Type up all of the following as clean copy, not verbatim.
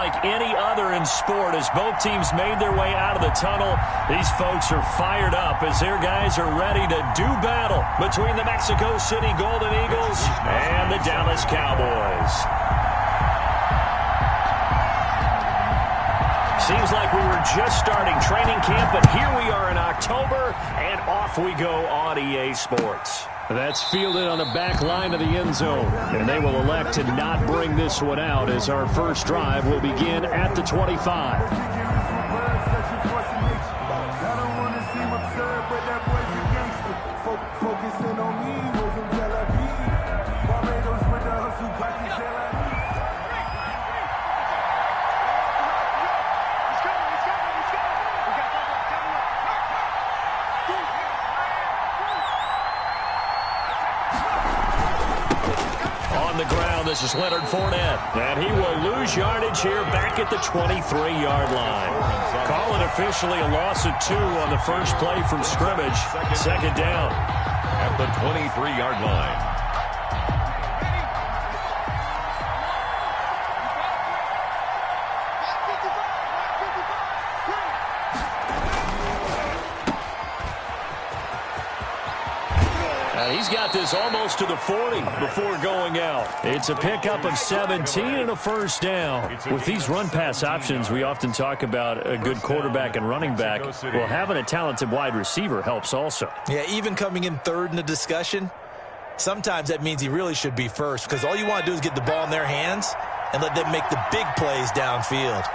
unlike any other in sport as both teams made their way out of the tunnel. These folks are fired up as their guys are ready to do battle between the Mexico City Golden Eagles and the Dallas Cowboys. Seems like we were just starting training camp, but here we are in October, and off we go on EA Sports. That's fielded on the back line of the end zone, and they will elect to not bring this one out as our first drive will begin at the 25. This is Leonard Fournette, and he will lose yardage here back at the 23-yard line. Call it officially a loss of 2 on the first play from scrimmage. Second down. At the 23-yard line. He's got this almost to the 40 before going out. It's a pickup of 17 and a first down. With these run-pass options, we often talk about a good quarterback and running back. Well, having a talented wide receiver helps also. Yeah, even coming in third in the discussion, sometimes that means he really should be first because all you want to do is get the ball in their hands and let them make the big plays downfield.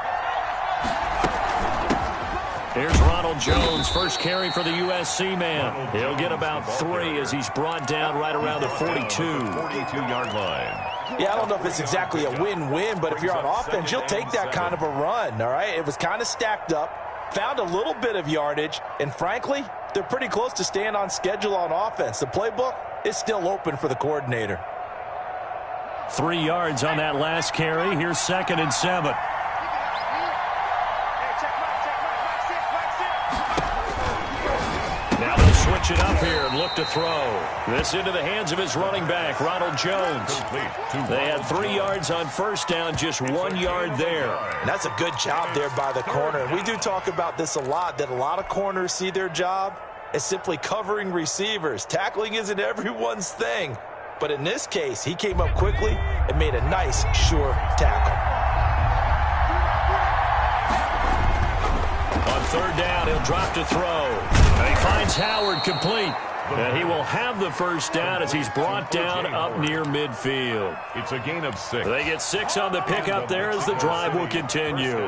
Here's Ronald Jones, first carry for the USC man. He'll get about 3 as he's brought down right around the 42-yard line. Yeah, I don't know if it's exactly a win-win, but if you're on offense, you'll take that kind of a run, all right? It was kind of stacked up, found a little bit of yardage, and frankly, they're pretty close to staying on schedule on offense. The playbook is still open for the coordinator. 3 yards on that last carry. Here's 2nd and 7. Switch it up here and look to throw. This into the hands of his running back, Ronald Jones. They had 3 yards on first down, just 1 yard there. And that's a good job there by the corner. And we do talk about this a lot, that a lot of corners see their job as simply covering receivers. Tackling isn't everyone's thing. But in this case, he came up quickly and made a nice, sure tackle. On third down, he'll drop to throw. And he finds Howard complete. And he will have the first down as he's brought down up near midfield. It's a gain of 6. They get 6 on the pickup there as the drive will continue.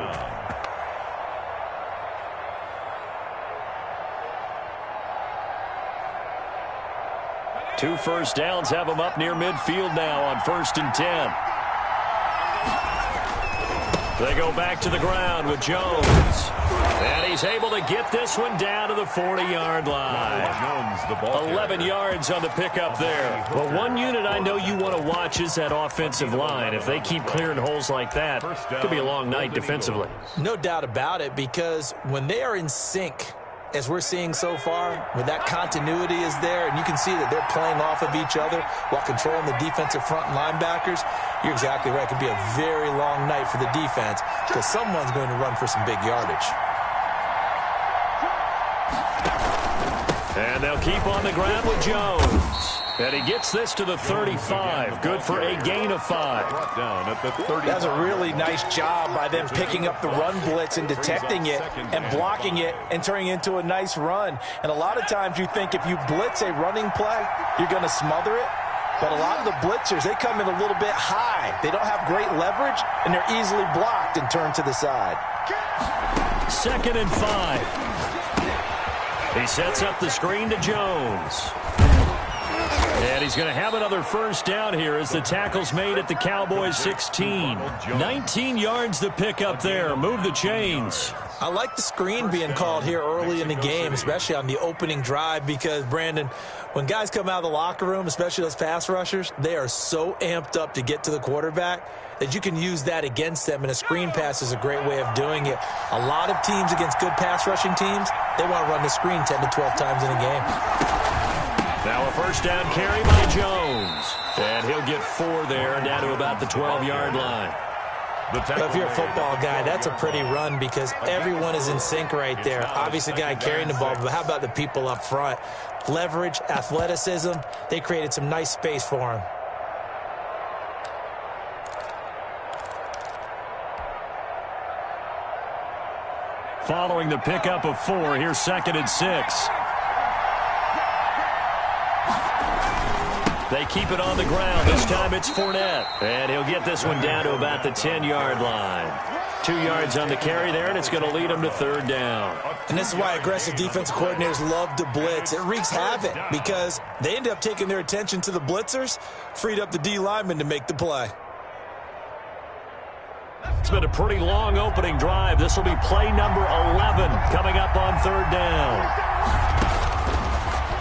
Two first downs have him up near midfield now on 1st and 10. They go back to the ground with Jones. And he's able to get this one down to the 40-yard line. 11 yards on the pickup there. Well, one unit I know you want to watch is that offensive line. If they keep clearing holes like that, it could be a long night defensively. No doubt about it, because when they are in sync, as we're seeing so far, when that continuity is there and you can see that they're playing off of each other while controlling the defensive front linebackers, you're exactly right. It could be a very long night for the defense because someone's going to run for some big yardage. And they'll keep on the ground with Jones. And he gets this to the 35. Good for a gain of 5. Down at the 30. That's a really nice job by them picking up the run blitz and detecting it and blocking it and turning it into a nice run. And a lot of times you think if you blitz a running play, you're going to smother it. But a lot of the blitzers, they come in a little bit high. They don't have great leverage, and they're easily blocked and turned to the side. 2nd and 5. He sets up the screen to Jones. And he's going to have another first down here as the tackle's made at the Cowboys 16. 19 yards to pick up there. Move the chains. I like the screen being called here early in the game, especially on the opening drive, because, Brandon, when guys come out of the locker room, especially those pass rushers, they are so amped up to get to the quarterback that you can use that against them, and a screen pass is a great way of doing it. A lot of teams against good pass rushing teams, they want to run the screen 10 to 12 times in a game. Now a first down carry by Jones. And he'll get 4 there, down to about the 12-yard line. Well, if you're a football guy, that's a pretty run because everyone is in sync right there. Obviously, the guy carrying the ball, but how about the people up front? Leverage, athleticism, they created some nice space for him. Following the pickup of 4, here's 2nd and 6. They keep it on the ground. This time it's Fournette. And he'll get this one down to about the 10-yard line. 2 yards on the carry there, and it's going to lead him to 3rd down. And this is why aggressive defensive coordinators love to blitz. It wreaks havoc because they end up taking their attention to the blitzers, freed up the D lineman to make the play. It's been a pretty long opening drive. This will be play number 11 coming up on 3rd down.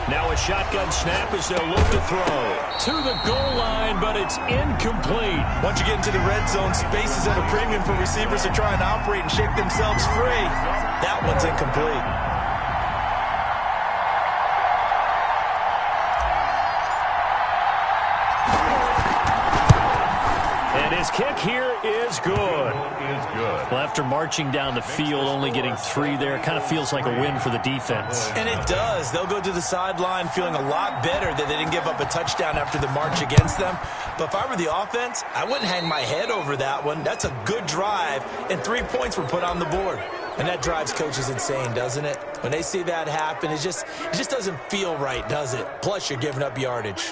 Now a shotgun snap as they'll look to throw. To the goal line, but it's incomplete. Once you get into the red zone, space is at a premium for receivers to try and operate and shake themselves free. That one's incomplete. His kick here is good. Well, after marching down the field, only getting 3 there, kind of feels like a win for the defense. And it does. They'll go to the sideline feeling a lot better that they didn't give up a touchdown after the march against them. But if I were the offense, I wouldn't hang my head over that one. That's a good drive, and 3 points were put on the board. And that drives coaches insane, doesn't it? When they see that happen, it just doesn't feel right, does it? Plus, you're giving up yardage.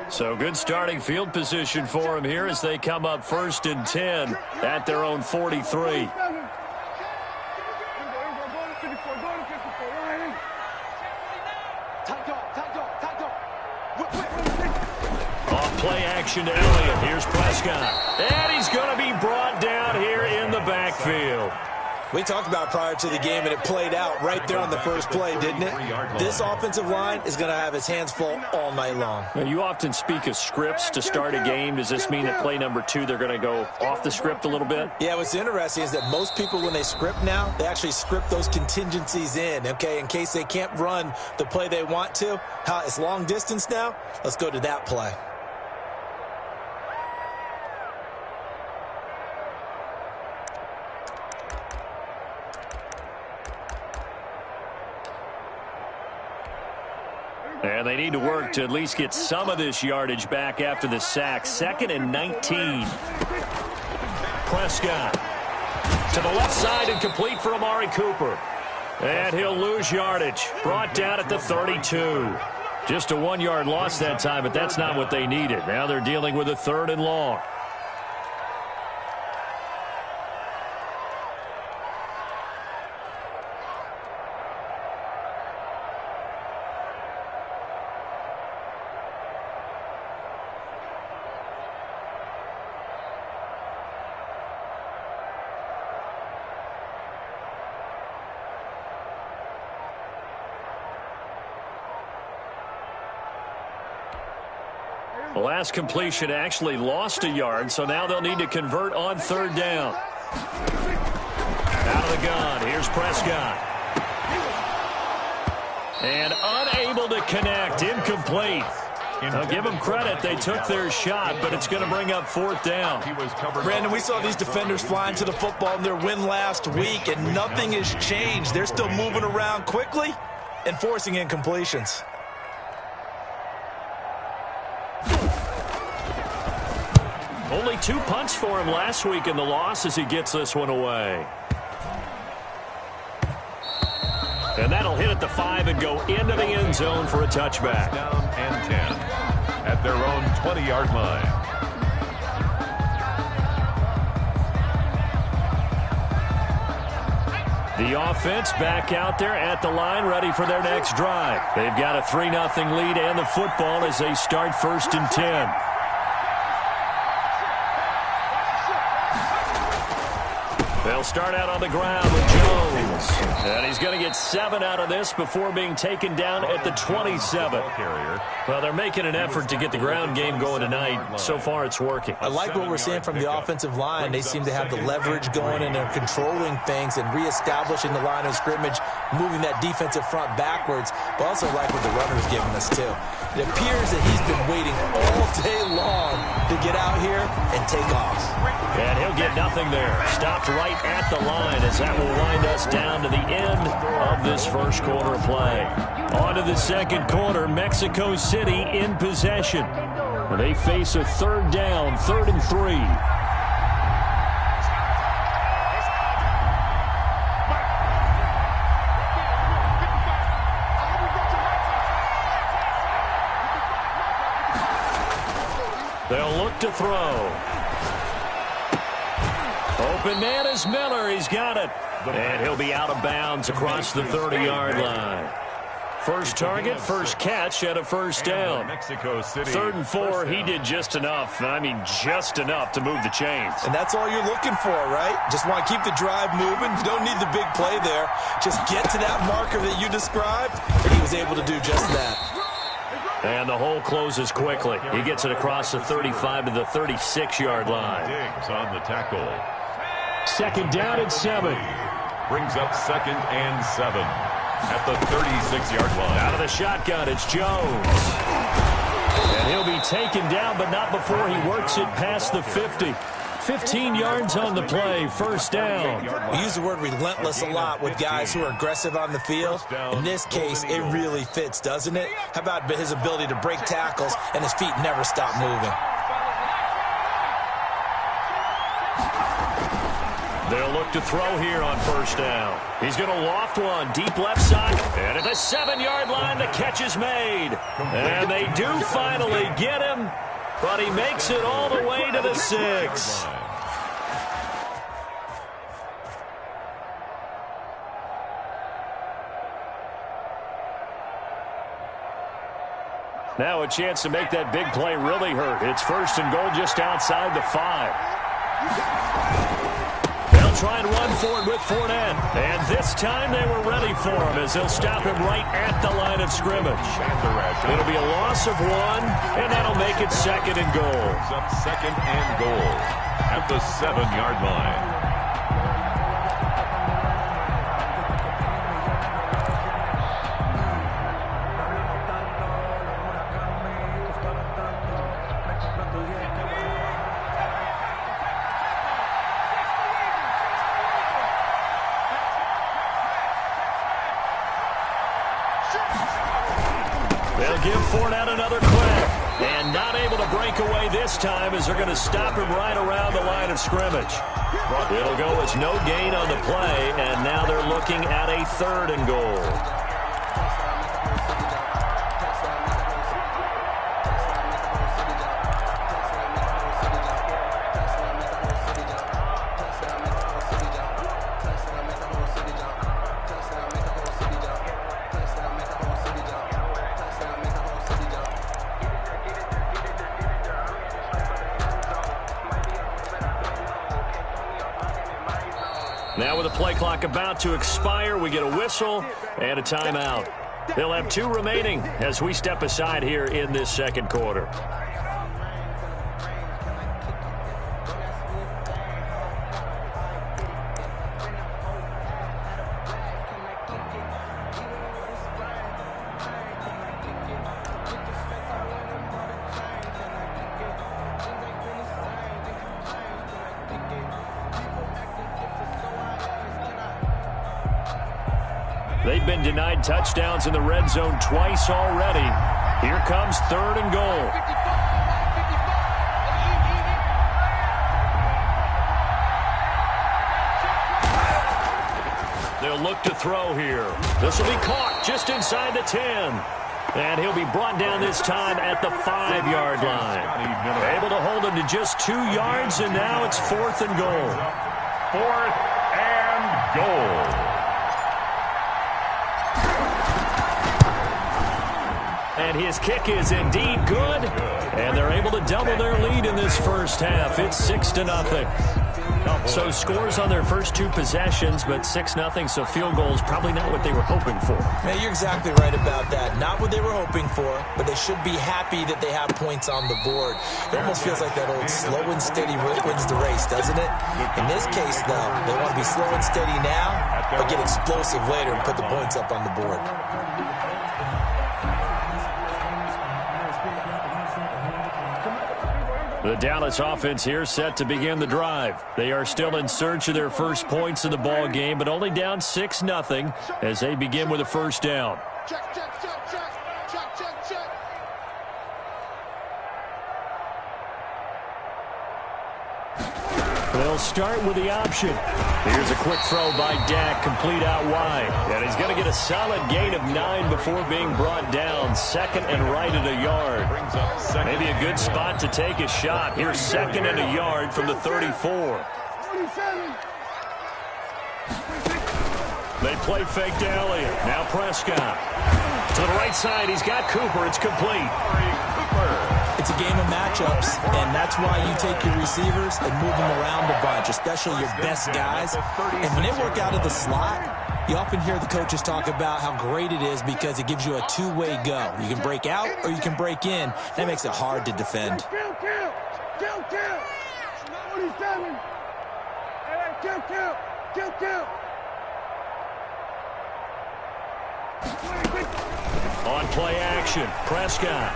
So good starting field position for them here as they come up 1st and 10 at their own 43. Off play action to Elliott. Here's Prescott. And he's going to be brought down here in the backfield. We talked about prior to the game, and it played out right there on the first play, didn't it? This offensive line is going to have his hands full all night long. Now, you often speak of scripts to start a game. Does this mean that play number 2, they're going to go off the script a little bit? Yeah, what's interesting is that most people, when they script now, they actually script those contingencies in, okay, in case they can't run the play they want to. It's long distance now. Let's go to that play. And they need to work to at least get some of this yardage back after the sack. 2nd and 19. Prescott to the left side and complete for Amari Cooper. And he'll lose yardage. Brought down at the 32. Just a 1-yard loss that time, but that's not what they needed. Now they're dealing with a 3rd and long. The last completion actually lost a yard, so now they'll need to convert on 3rd down. Out of the gun, here's Prescott. And unable to connect, incomplete. I'll give them credit, they took their shot, but it's going to bring up 4th down. Brandon, we saw these defenders flying to the football in their win last week, and nothing has changed. They're still moving around quickly and forcing incompletions. Only 2 punts for him last week in the loss as he gets this one away. And that'll hit at the 5 and go into the end zone for a touchback. Down and 10 at their own 20-yard line. The offense back out there at the line, ready for their next drive. They've got a 3-0 lead and the football as they start 1st and 10. They'll start out on the ground with Jones. Eagles. And he's going to get 7 out of this before being taken down at the 27. Well, they're making an effort to get the ground game going tonight. So far, it's working. I like what we're seeing from the offensive line. They seem to have the leverage going, and they're controlling things and reestablishing the line of scrimmage, moving that defensive front backwards, but also like what the runner's giving us, too. It appears that he's been waiting all day long to get out here and take off. And he'll get nothing there. Stopped right at the line as that will wind us down to the end of this first quarter of play. On to the second quarter, Mexico City in possession. They face a third down, 3rd and 3. They'll look to throw. Open man is Miller. He's got it. And he'll be out of bounds across the 30-yard line. First target, first catch, and a first down. 3rd and 4, he did just enough. I mean, just enough to move the chains. And that's all you're looking for, right? Just want to keep the drive moving. You don't need the big play there. Just get to that marker that you described, and he was able to do just that. And the hole closes quickly. He gets it across the 35 to the 36-yard line. Diggs on the tackle. 2nd down and 7. Brings up 2nd and 7 at the 36-yard line. Out of the shotgun, it's Jones. And he'll be taken down, but not before he works it past the 50. 15 yards on the play, first down. We use the word relentless a lot with guys who are aggressive on the field. In this case, it really fits, doesn't it? How about his ability to break tackles and his feet never stop moving? They'll look to throw here on first down. He's going to loft one, deep left side, and at the 7-yard line, the catch is made. And they do finally get him, but he makes it all the way to the 6. Now a chance to make that big play really hurt. It's 1st and goal just outside the 5. They'll try and run for it with Fournette. And this time they were ready for him as they'll stop him right at the line of scrimmage. It'll be a loss of 1, and that'll make it 2nd and goal. Up 2nd and goal at the 7-yard line. They'll give Fournette another clip. And not able to break away this time as they're going to stop him right around the line of scrimmage. It'll go as no gain on the play, and now they're looking at a 3rd and goal. Now with the play clock about to expire, we get a whistle and a timeout. They'll have 2 remaining as we step aside here in this second quarter. They've been denied touchdowns in the red zone twice already. Here comes 3rd and goal. They'll look to throw here. This will be caught just inside the 10. And he'll be brought down this time at the 5-yard line. Able to hold him to just 2 yards, and now it's 4th and goal. 4th and goal. And his kick is indeed good. And they're able to double their lead in this first half. It's 6-0. So scores on their first two possessions, but 6-0, so field goals probably not what they were hoping for. Man, you're exactly right about that. Not what they were hoping for, but they should be happy that they have points on the board. It almost feels like that old slow and steady wins the race, doesn't it? In this case, though, they want to be slow and steady now, but get explosive later and put the points up on the board. The Dallas offense here set to begin the drive. They are still in search of their first points in the ball game, but only down 6-0 as they begin with a first down. Check, check, check, check, check, check, check. They'll start with the option. Here's a quick throw by Dak, complete out wide. And he's going to get a solid gain of 9 before being brought down. Second and right at a yard. Maybe a good spot to take a shot. Here's second and a yard from the 34. They play fake to Elliott. Now Prescott. To the right side, he's got Cooper. It's complete. It's a game of matchups, and that's why you take your receivers and move them around a bunch, especially your best guys. And when they work out of the slot, you often hear the coaches talk about how great it is because it gives you a two-way go. You can break out or you can break in. That makes it hard to defend. Kill. On play action, Prescott.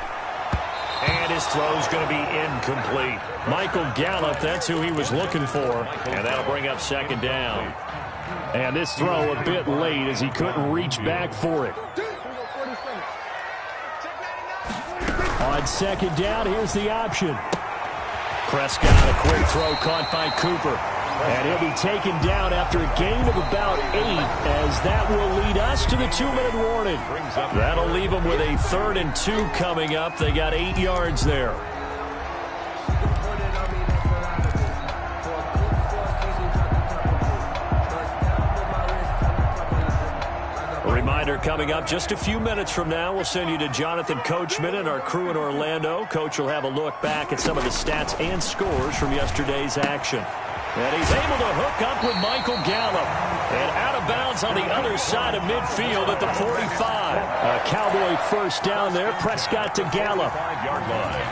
And his throw's going to be incomplete. Michael Gallup, that's who he was looking for. And that'll bring up second down. And this throw a bit late as he couldn't reach back for it. On second down, here's the option. Prescott, a quick throw caught by Cooper. And he'll be taken down after a gain of about 8, as that will lead us to the 2-minute warning. That'll leave them with a 3rd and 2 coming up. They got 8 yards there. A reminder coming up just a few minutes from now, we'll send you to Jonathan Coachman and our crew in Orlando. Coach will have a look back at some of the stats and scores from yesterday's action. And he's able to hook up with Michael Gallup. And out of bounds on the other side of midfield at the 45. A Cowboy first down there. Prescott to Gallup. 5-yard line.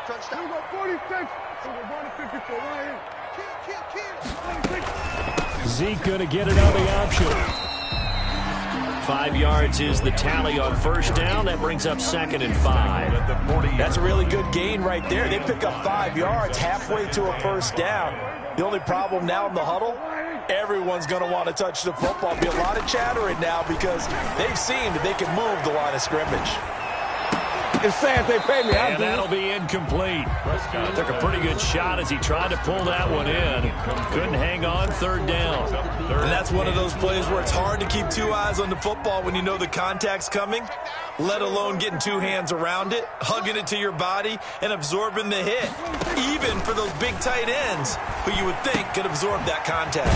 Touchdown. 46. Zeke going to get it on the option. 5 yards is the tally on first down. That brings up 2nd and 5. That's a really good gain right there. They pick up 5 yards halfway to a first down. The only problem now in the huddle, everyone's going to want to touch the football. Be a lot of chattering now because they've seen that they can move the line of scrimmage. It's sad they pay me. And that'll be incomplete. Took a pretty good shot as he tried to pull that one in. Couldn't hang on, 3rd down. And that's one of those plays where it's hard to keep 2 eyes on the football when you know the contact's coming, let alone getting 2 hands around it, hugging it to your body, and absorbing the hit, even for those big tight ends who you would think could absorb that contact.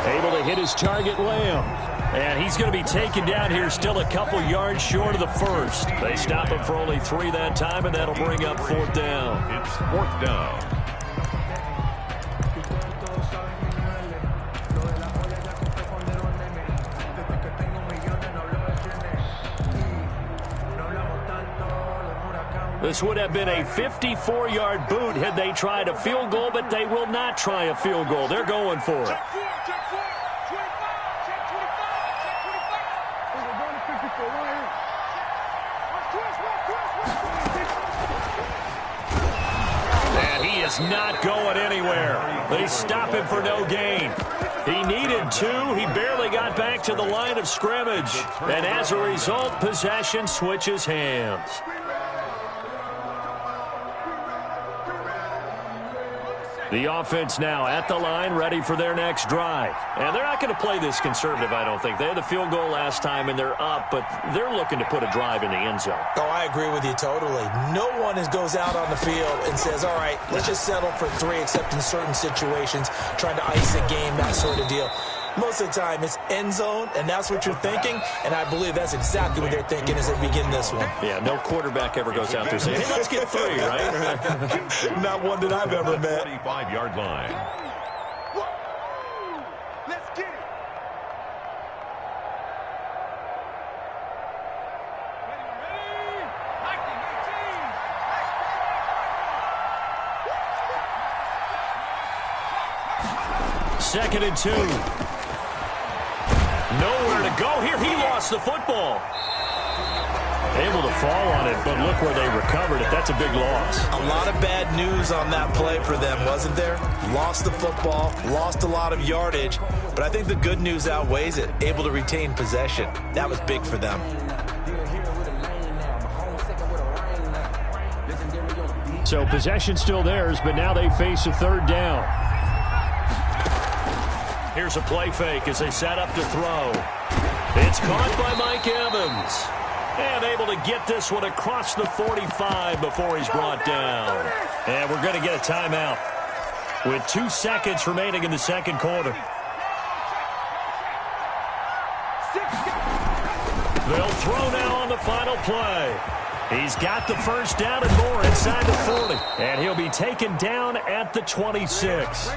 Able to hit his target, Lamb. And he's going to be taken down here still a couple yards short of the first. They stop him for only 3 that time, and that'll bring up 4th down. It's 4th down. This would have been a 54-yard boot had they tried a field goal, but they will not try a field goal. They're going for it. And he is not going anywhere. They stop him for no gain. He needed 2. He barely got back to the line of scrimmage. And as a result, possession switches hands. The offense now at the line, ready for their next drive. And they're not going to play this conservative, I don't think. They had the field goal last time, and they're up, but they're looking to put a drive in the end zone. Oh, I agree with you totally. No one goes out on the field and says, all right, let's just settle for 3, except in certain situations, trying to ice a game, that sort of deal. Most of the time, it's end zone, and that's what you're thinking, and I believe that's exactly what they're thinking as they begin this one. Yeah, no quarterback ever goes out there saying, hey, let's get 3, right? Not one that I've ever met. 45-yard line. Let's get it. Second and 2. Nowhere to go here. He lost the football. Able to fall on it, but look where they recovered it. That's a big loss. A lot of bad news on that play for them, wasn't there? Lost the football, lost a lot of yardage, but I think the good news outweighs it. Able to retain possession. That was big for them. So possession still theirs, but now they face a third down. Here's a play fake as they set up to throw. It's caught by Mike Evans. And able to get this one across the 45 before he's brought down. And we're going to get a timeout with 2 seconds remaining in the second quarter. They'll throw now on the final play. He's got the first down and more inside the 40. And he'll be taken down at the 26.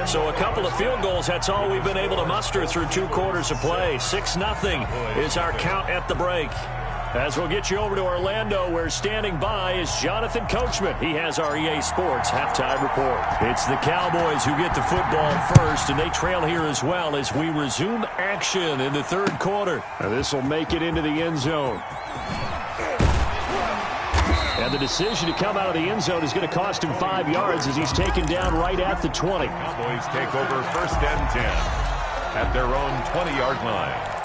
So a couple of field goals, that's all we've been able to muster through 2 quarters of play. 6-0 is our count at the break. As we'll get you over to Orlando, where standing by is Jonathan Coachman. He has our EA Sports halftime report. It's the Cowboys who get the football first, and they trail here as well as we resume action in the third quarter. This will make it into the end zone. And the decision to come out of the end zone is going to cost him 5 yards as he's taken down right at the 20. Cowboys take over first and 10 at their own 20-yard line.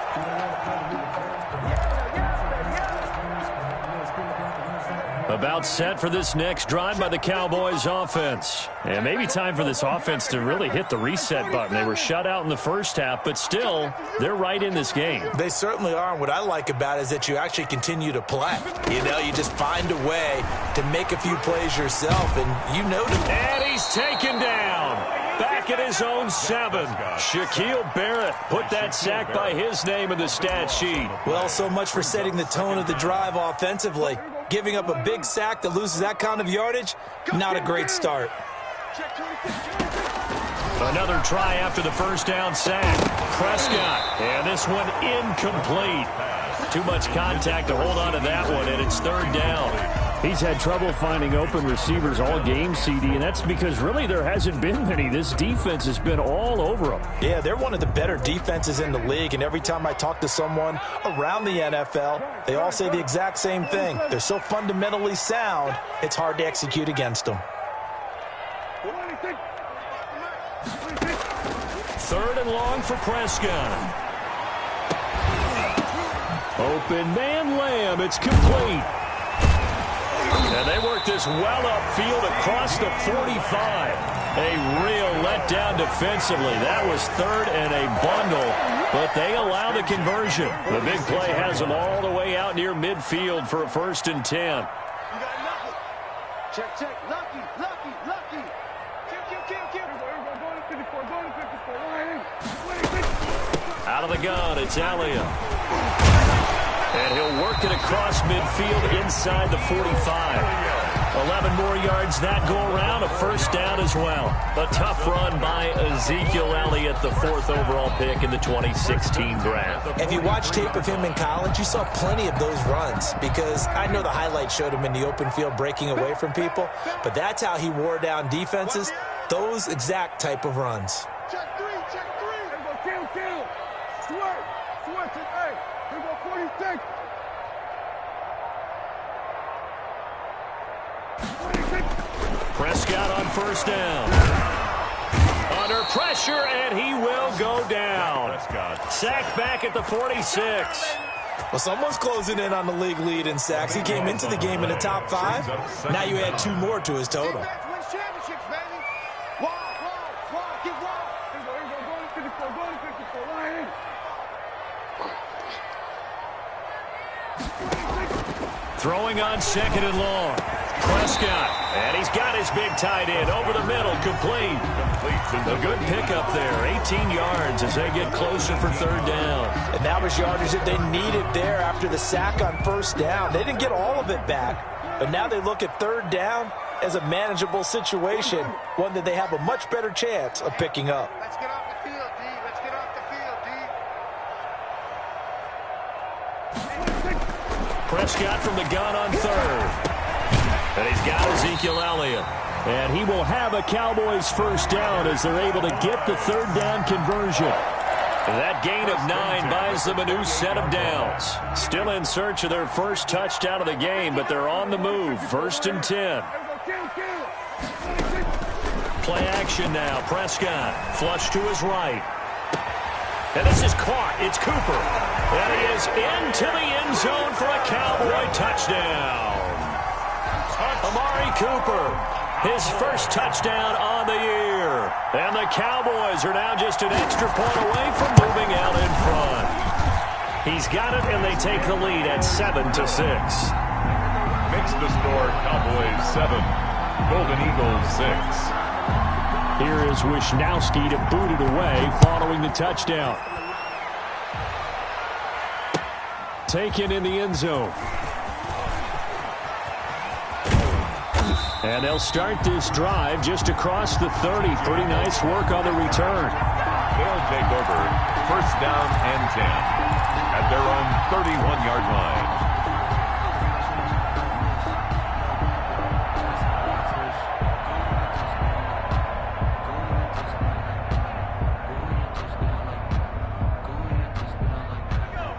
About set for this next drive by the Cowboys offense. And maybe time for this offense to really hit the reset button. They were shut out in the first half, but still, they're right in this game. They certainly are, and what I like about it is that you actually continue to play. You know, you just find a way to make a few plays yourself, and you know them. And he's taken down. Back at his own 7. Shaquille Barrett put that sack by his name in the stat sheet. Well, so much for setting the tone of the drive offensively. Giving up a big sack that loses that kind of yardage, not a great start. Another try after the first down sack. Prescott, and this one incomplete. Too much contact to hold on to that one, and it's third down. He's had trouble finding open receivers all game, CD, and that's because really there hasn't been many. This defense has been all over them. Yeah, they're one of the better defenses in the league, and every time I talk to someone around the NFL, they all say the exact same thing. They're so fundamentally sound, it's hard to execute against them. Third and long for Prescott. Open man Lamb, it's complete. And they work this well upfield across the 45. A real letdown defensively. That was third and a bundle, but they allow the conversion. The big play has them all the way out near midfield for a first and 10. You got lucky. Check, check. Lucky, lucky, lucky. Kill. Go to 54, go to 54. Out of the gun, it's Elliott. And he'll work it across midfield inside the 45. 11 more yards that go around, a first down as well. A tough run by Ezekiel Elliott, the 4th overall pick in the 2016 draft. If you watch tape of him in college, you saw plenty of those runs because I know the highlights showed him in the open field breaking away from people, but that's how he wore down defenses, those exact type of runs. Check 3. Kill. Sweat. Hey, we go 46. Prescott on first down. Under pressure, and he will go down. Sacked back at the 46. Well, someone's closing in on the league lead in sacks. He came into the game in the top 5. Now you add 2 more to his total. Wins championships, baby. Wall. Get wall. Go to 54. Line. Throwing on second and long. Prescott. And he's got his big tight end over the middle, complete. A good pickup there, 18 yards as they get closer for third down. And that was yardage that they needed there after the sack on first down. They didn't get all of it back, but now they look at third down as a manageable situation, one that they have a much better chance of picking up. Let's get off the field, D. Let's get off the field, D. Prescott from the gun on third. And he's got Ezekiel Elliott. And he will have a Cowboys first down as they're able to get the third down conversion. That gain of 9 buys them a new set of downs. Still in search of their first touchdown of the game, but they're on the move. 1st and 10. Play action now. Prescott flush to his right. And this is caught. It's Cooper. And he is into the end zone for a Cowboy touchdown. Amari Cooper, his first touchdown on the year. And the Cowboys are now just an extra point away from moving out in front. He's got it, and they take the lead at 7-6. Makes the score Cowboys 7, Golden Eagles 6. Here is Wisnowski to boot it away following the touchdown. Taken in the end zone. And they'll start this drive just across the 30. Pretty nice work on the return. They'll take over 1st down and 10 at their own 31-yard line.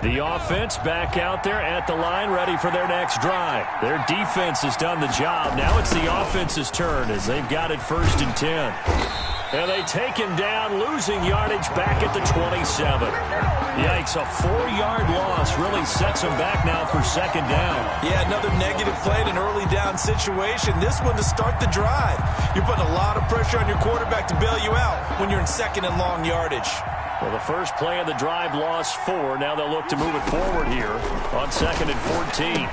The offense back out there at the line, ready for their next drive. Their defense has done the job. Now it's the offense's turn as they've got it 1st and 10. And they take him down, losing yardage back at the 27. Yikes, a 4-yard loss really sets them back now for 2nd down. Yeah, another negative play in an early down situation. This one to start the drive. You're putting a lot of pressure on your quarterback to bail you out when you're in 2nd and long yardage. Well, the first play of the drive lost 4. Now they'll look to move it forward here on 2nd and 14.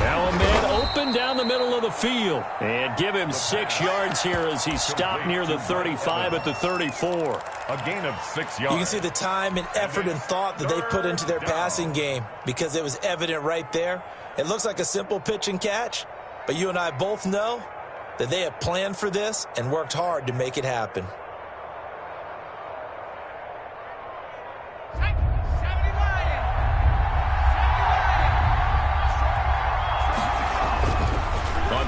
Now a man open down the middle of the field. And give him 6 yards here as he's stopped near the 35 at the 34. A gain of 6 yards. You can see the time and effort and thought that they put into their passing game because it was evident right there. It looks like a simple pitch and catch, but you and I both know that they have planned for this and worked hard to make it happen.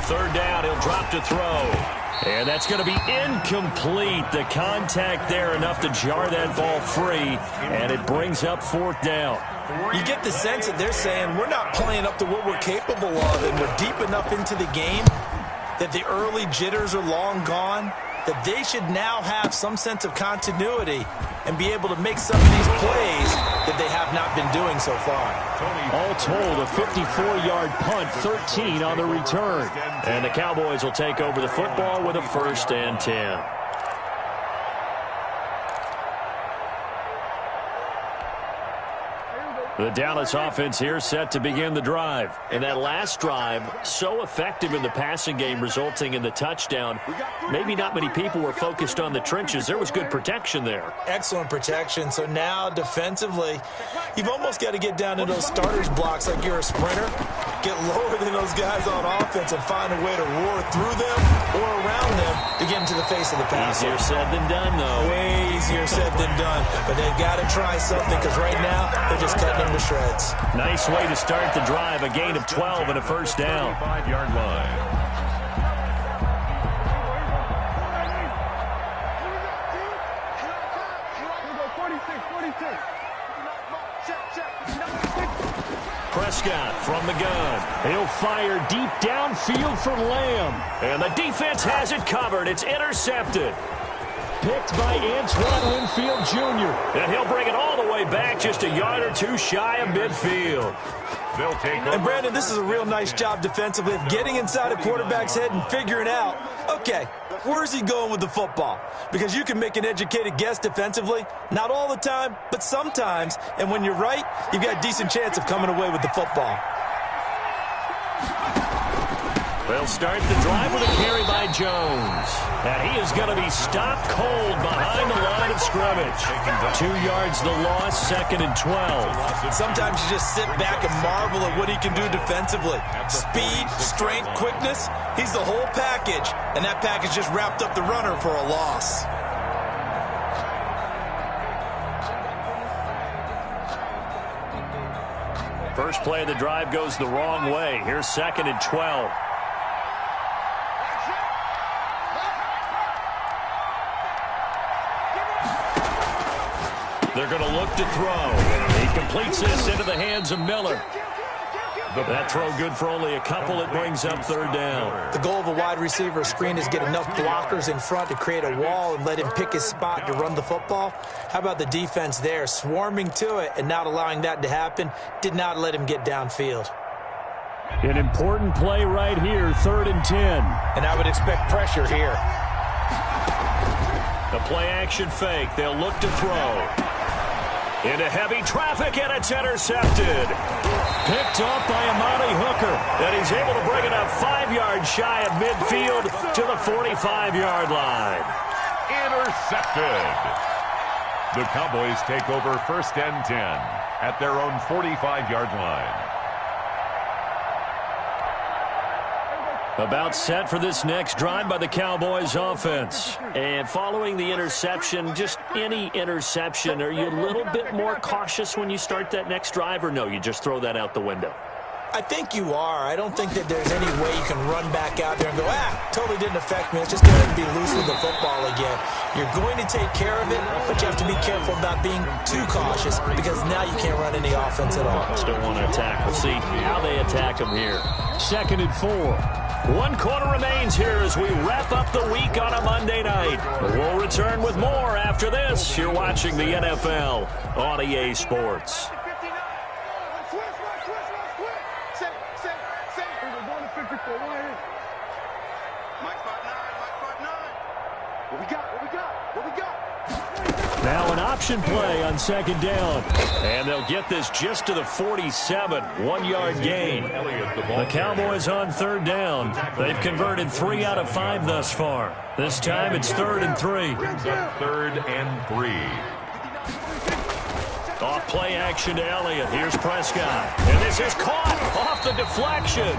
Third down, he'll drop to throw. And that's going to be incomplete. The contact there enough to jar that ball free, and it brings up 4th down. You get the sense that they're saying we're not playing up to what we're capable of, and we're deep enough into the game that the early jitters are long gone, that they should now have some sense of continuity and be able to make some of these plays that they have not been doing so far. All told, a 54-yard punt, 13 on the return. And the Cowboys will take over the football with a 1st and 10. The Dallas offense here set to begin the drive. And that last drive, so effective in the passing game, resulting in the touchdown. Maybe not many people were focused on the trenches. There was good protection there. Excellent protection. So now defensively, you've almost got to get down to those starters blocks like you're a sprinter. Get lower than those guys on offense and find a way to roar through them or around them to get into the face of the passer. Easier said than done, though. Way easier said than done. But they've got to try something because right now they're just cutting them to shreds. Nice way to start the drive. A gain of 12 and a 1st down. 5-yard line. Prescott from the gun. He'll fire deep downfield for Lamb. And the defense has it covered. It's intercepted. Picked by Antoine Winfield Jr. And he'll bring it all the way back just a yard or 2 shy of midfield. They'll take over. And Brandon, this is a real nice job defensively of getting inside a quarterback's head and figuring out, okay, where is he going with the football? Because you can make an educated guess defensively, not all the time, but sometimes. And when you're right, you've got a decent chance of coming away with the football. They'll start the drive with a carry by Jones. And he is going to be stopped cold behind the line of scrimmage. 2 yards the loss, 2nd and 12. Sometimes you just sit back and marvel at what he can do defensively. Speed, strength, quickness, he's the whole package. And that package just wrapped up the runner for a loss. First play of the drive goes the wrong way. Here's 2nd and 12. They're going to look to throw. He completes this into the hands of Miller. That throw good for only a couple. It brings up 3rd down. The goal of a wide receiver screen is get enough blockers in front to create a wall and let him pick his spot to run the football. How about the defense there, swarming to it and not allowing that to happen? Did not let him get downfield. An important play right here, 3rd and 10. And I would expect pressure here. The play-action fake. They'll look to throw. Into heavy traffic, and it's intercepted. Picked up by Amani Hooker. And he's able to bring it up 5 yards shy of midfield to the 45-yard line. Intercepted. The Cowboys take over 1st and 10 at their own 45-yard line. About set for this next drive by the Cowboys offense. And following the interception, just any interception, are you a little bit more cautious when you start that next drive, or no, you just throw that out the window? I think you are. I don't think that there's any way you can run back out there and go, totally didn't affect me. Let's just go ahead and be loose with the football again. You're going to take care of it, but you have to be careful about being too cautious because now you can't run any offense at all. Still want to attack. We'll see how they attack them here. 2nd and 4. 1 quarter remains here as we wrap up the week on a Monday night. We'll return with more after this. You're watching the NFL on EA Sports. Now an option play on 2nd down. And they'll get this just to the 47. 1-yard gain. The Cowboys on 3rd down. They've converted 3 out of 5 thus far. This time it's 3rd and 3. Brings up 3rd and 3. Off play action to Elliott. Here's Prescott. And this is caught off the deflection.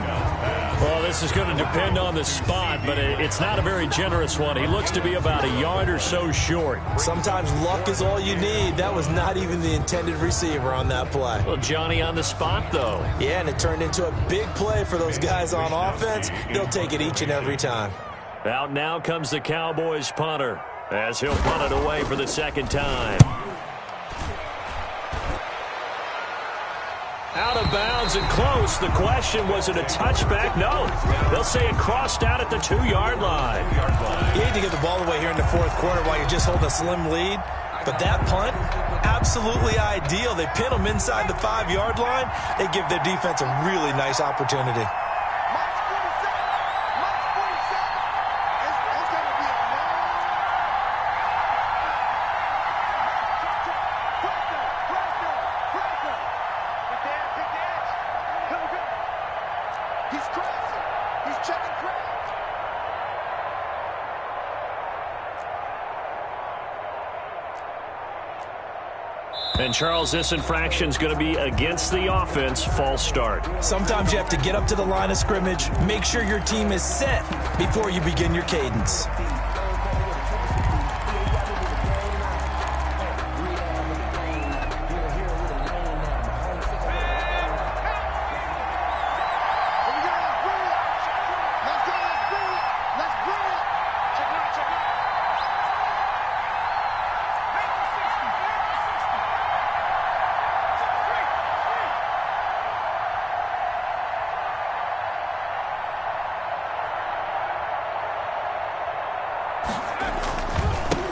Well, this is going to depend on the spot, but it's not a very generous one. He looks to be about a yard or so short. Sometimes luck is all you need. That was not even the intended receiver on that play. Well, Johnny on the spot, though. Yeah, and it turned into a big play for those guys on offense. They'll take it each and every time. Out now comes the Cowboys punter as he'll punt it away for the 2nd time. Out of bounds and close. The question, was it a touchback? No. They'll say it crossed out at the 2-yard line. You hate to give the ball away here in the 4th quarter while you're just holding a slim lead. But that punt, absolutely ideal. They pin them inside the 5-yard line. They give their defense a really nice opportunity. And, Charles, this infraction's going to be against the offense. False start. Sometimes you have to get up to the line of scrimmage, make sure your team is set before you begin your cadence.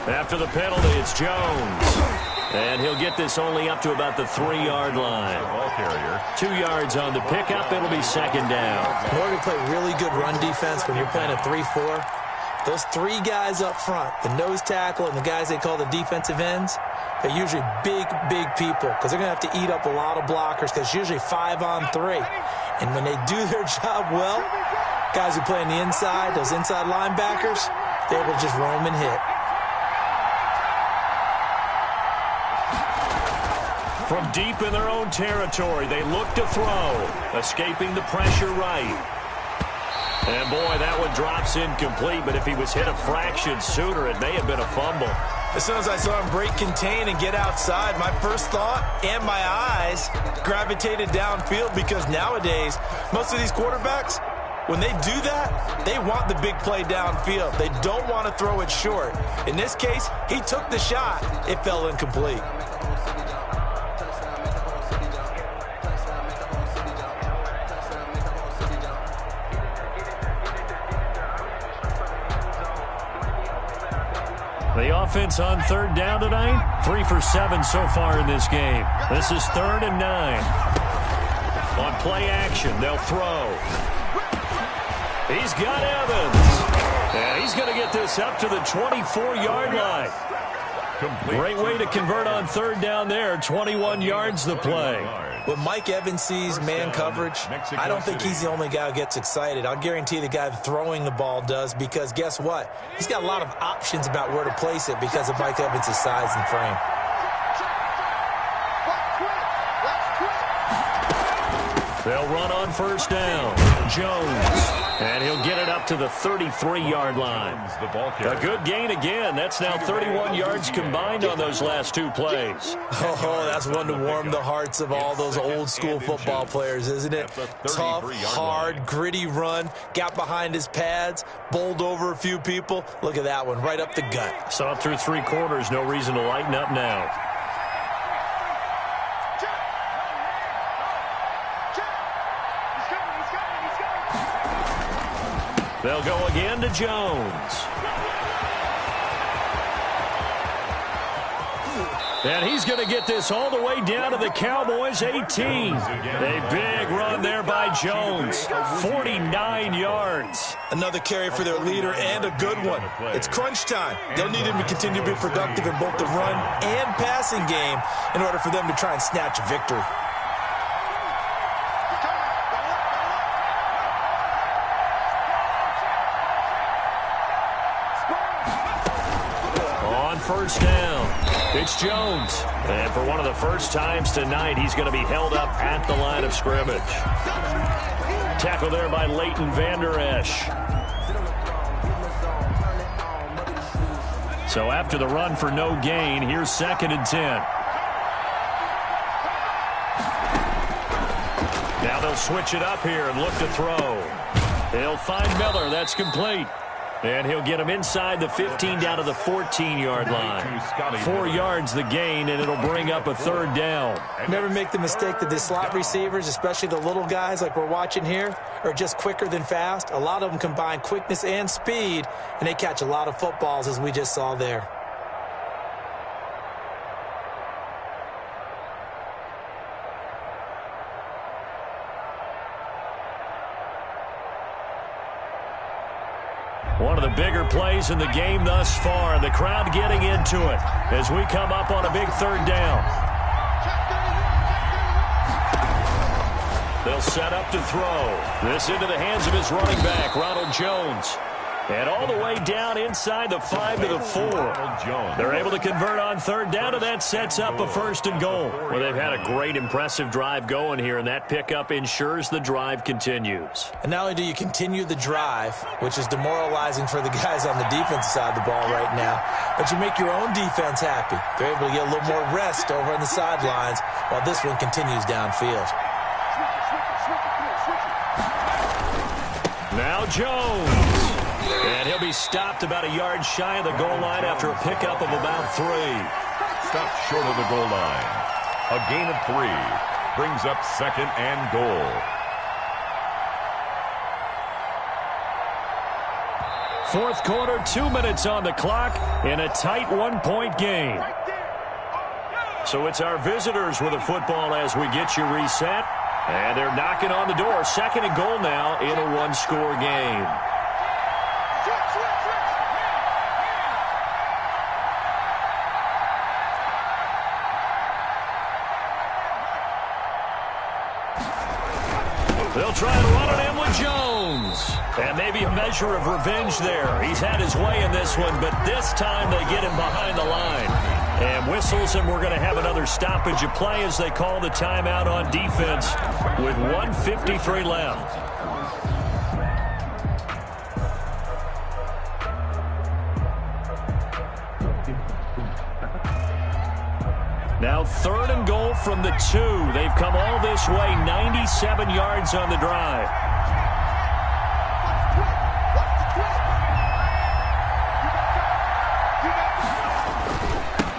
After the penalty, it's Jones. And he'll get this only up to about the 3-yard line. Ball carrier. 2 yards on the pickup. It'll be 2nd down. In order to play really good run defense when you're playing a 3-4, those 3 guys up front, the nose tackle and the guys they call the defensive ends, they're usually big people because they're going to have to eat up a lot of blockers because it's usually 5 on 3. And when they do their job well, Guys who play on the inside, those inside linebackers, they're able to just roam and hit. From deep in their own territory, they look to throw, escaping the pressure right. And, boy, that one drops incomplete, but if he was hit a fraction sooner, it may have been a fumble. As soon as I saw him break contain and get outside, my first thought and my eyes gravitated downfield, because nowadays, most of these quarterbacks, when they do that, they want the big play downfield. They don't want to throw it short. In this case, he took the shot. It fell incomplete. The offense on third down tonight, 3 for 7 so far in this game. This is 3rd and 9. On play action, they'll throw. He's got Evans. And he's going to get this up to the 24-yard line. Great way to convert on third down there. 21 yards the play. When Mike Evans sees man coverage, I don't think he's the only guy who gets excited. I'll guarantee the guy throwing the ball does, because guess what? He's got a lot of options about where to place it because of Mike Evans' size and frame. They'll run on first down. Jones. And he'll get it up to the 33-yard line. A good gain again. That's now 31 yards combined on those last 2 plays. Oh, that's one to warm the hearts of all those old-school football players, isn't it? Tough, hard, gritty run. Got behind his pads, bowled over a few people. Look at that one, right up the gut. Saw it through 3 quarters. No reason to lighten up now. They'll go again to Jones. And he's going to get this all the way down to the Cowboys' 18. A big run there by Jones. 49 yards. Another carry for their leader, and a good one. It's crunch time. They'll need him to continue to be productive in both the run and passing game in order for them to try and snatch a victory. First down. It's Jones. And for one of the first times tonight, he's going to be held up at the line of scrimmage. Tackle there by Leighton Vander Esch. So after the run for no gain, here's 2nd and 10. Now they'll switch it up here and look to throw. They'll find Miller. That's complete. And he'll get him inside the 15 down to the 14-yard line. 4 yards the gain, and it'll bring up a 3rd down. Never make the mistake that the slot receivers, especially the little guys like we're watching here, are just quicker than fast. A lot of them combine quickness and speed, and they catch a lot of footballs, as we just saw there. One of the bigger plays in the game thus far, and the crowd getting into it as we come up on a big 3rd down. They'll set up to throw. This into the hands of his running back, Ronald Jones. And all the way down inside the 5 to the 4. They're able to convert on 3rd down, and that sets up a 1st and goal. Well, they've had a great, impressive drive going here, and that pickup ensures the drive continues. And not only do you continue the drive, which is demoralizing for the guys on the defensive side of the ball right now, but you make your own defense happy. They're able to get a little more rest over on the sidelines while this one continues downfield. Now Jones. And he'll be stopped about a yard shy of the goal line after a pickup of about 3. Stopped short of the goal line. A gain of 3. Brings up 2nd and goal. Fourth quarter, 2 minutes on the clock in a tight 1-point game. So it's our visitors with the football as we get you reset. And they're knocking on the door. 2nd and goal now in a 1-score game. They'll try and run it in with Jones. And maybe a measure of revenge there. He's had his way in this one, but this time they get him behind the line. And whistles, and we're going to have another stoppage of play as they call the timeout on defense with 1:53 left. Now 3rd and goal from the 2. They've come all this way, 97 yards on the drive.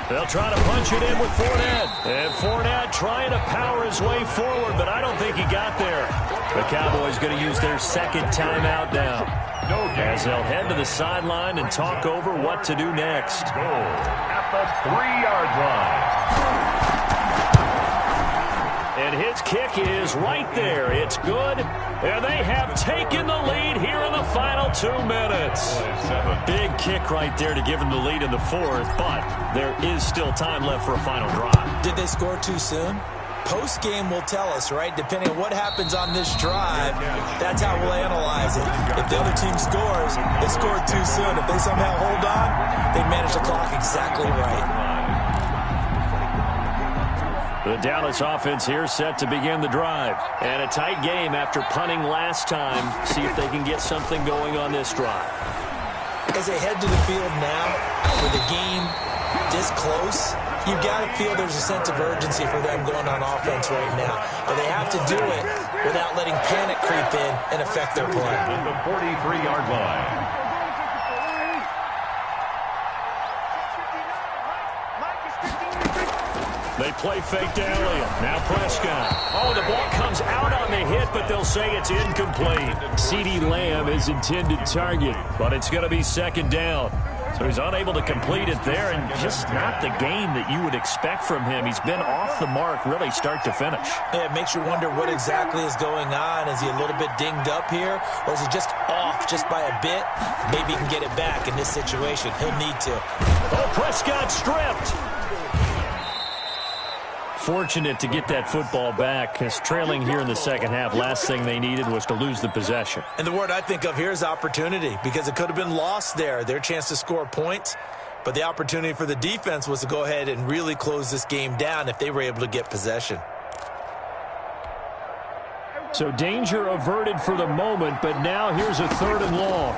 They'll try to punch it in with Fournette. And Fournette trying to power his way forward, but I don't think he got there. The Cowboys going to use their 2nd timeout now, as they'll head to the sideline and talk over what to do next. Goal at the 3-yard line. And his kick is right there. It's good. And they have taken the lead here in the final 2 minutes. Big kick right there to give them the lead in the 4th, but there is still time left for a final drive. Did they score too soon? Post-game will tell us, right? Depending on what happens on this drive, that's how we'll analyze it. If the other team scores, they scored too soon. If they somehow hold on, they manage the clock exactly right. The Dallas offense here set to begin the drive. And a tight game after punting last time. See if they can get something going on this drive. As they head to the field now, with the game this close, you've got to feel there's a sense of urgency for them going on offense right now. But they have to do it without letting panic creep in and affect their play. At the 43-yard line. They play fake to Elliott. Now Prescott. Oh, the ball comes out on the hit, but they'll say it's incomplete. CeeDee Lamb is intended target, but it's going to be 2nd down. So he's unable to complete it there, and just not the game that you would expect from him. He's been off the mark really start to finish. Yeah, it makes you wonder what exactly is going on. Is he a little bit dinged up here, or is he just off just by a bit? Maybe he can get it back in this situation. He'll need to. Oh, Prescott stripped. Fortunate to get that football back, because trailing here in the 2nd half, last thing they needed was to lose the possession. And the word I think of here is opportunity, because it could have been lost there. Their chance to score points, but the opportunity for the defense was to go ahead and really close this game down if they were able to get possession. So danger averted for the moment, but now here's a 3rd and long.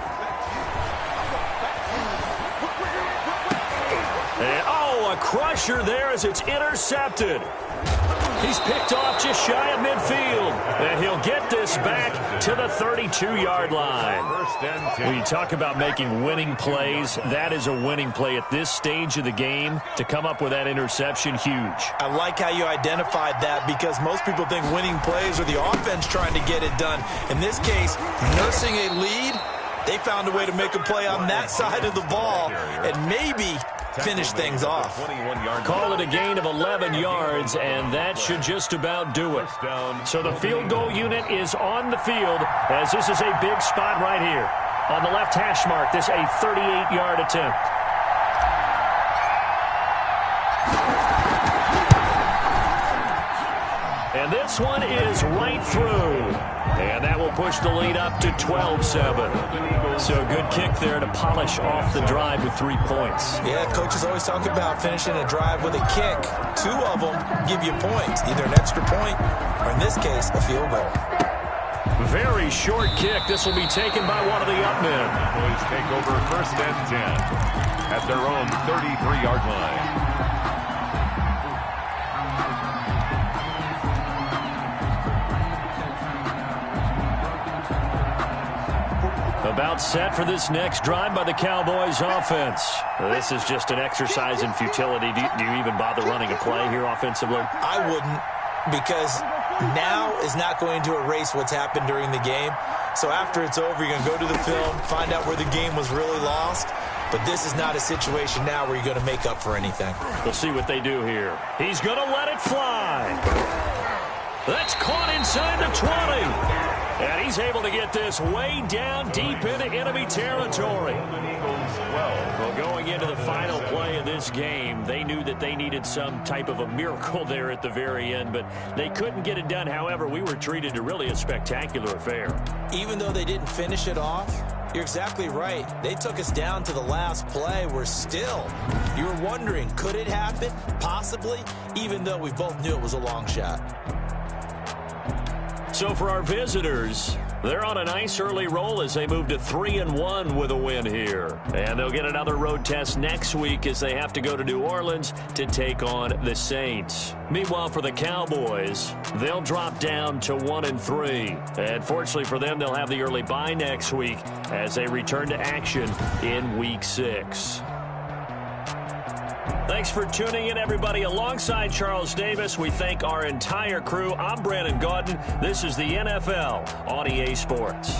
And, a crusher there as it's intercepted. He's picked off just shy of midfield. And he'll get this back to the 32-yard line. When you talk about making winning plays, that is a winning play at this stage of the game. To come up with that interception, huge. I like how you identified that, because most people think winning plays are the offense trying to get it done. In this case, nursing a lead, they found a way to make a play on that side of the ball and maybe finish things off. Call it a gain of 11 yards, and that should just about do it. So the field goal unit is on the field, as this is a big spot right here. On the left hash mark, this a 38-yard attempt. And this one is right through. And that will push the lead up to 12-7. So a good kick there to polish off the drive with 3 points. Yeah, coaches always talk about finishing a drive with a kick. 2 of them give you points, either an extra point or, in this case, a field goal. Very short kick. This will be taken by one of the up men. Boys take over 1st and 10 at their own 33-yard line. About set for this next drive by the Cowboys offense. This is just an exercise in futility. Do you even bother running a play here offensively? I wouldn't, because now is not going to erase what's happened during the game. So after it's over, you're going to go to the film, find out where the game was really lost. But this is not a situation now where you're going to make up for anything. We'll see what they do here. He's going to let it fly. That's caught inside the 20. And he's able to get this way down deep into enemy territory. Well, going going into the final play of this game, they knew that they needed some type of a miracle there at the very end, but they couldn't get it done. However, we were treated to really a spectacular affair. Even though they didn't finish it off, you're exactly right. They took us down to the last play. We're still, you were wondering, could it happen? Possibly, even though we both knew it was a long shot. So for our visitors, they're on a nice early roll as they move to 3-1 with a win here. And they'll get another road test next week as they have to go to New Orleans to take on the Saints. Meanwhile, for the Cowboys, they'll drop down to 1-3. And fortunately for them, they'll have the early bye next week as they return to action in Week 6. Thanks for tuning in, everybody. Alongside Charles Davis, we thank our entire crew. I'm Brandon Gaudin. This is the NFL on EA Sports.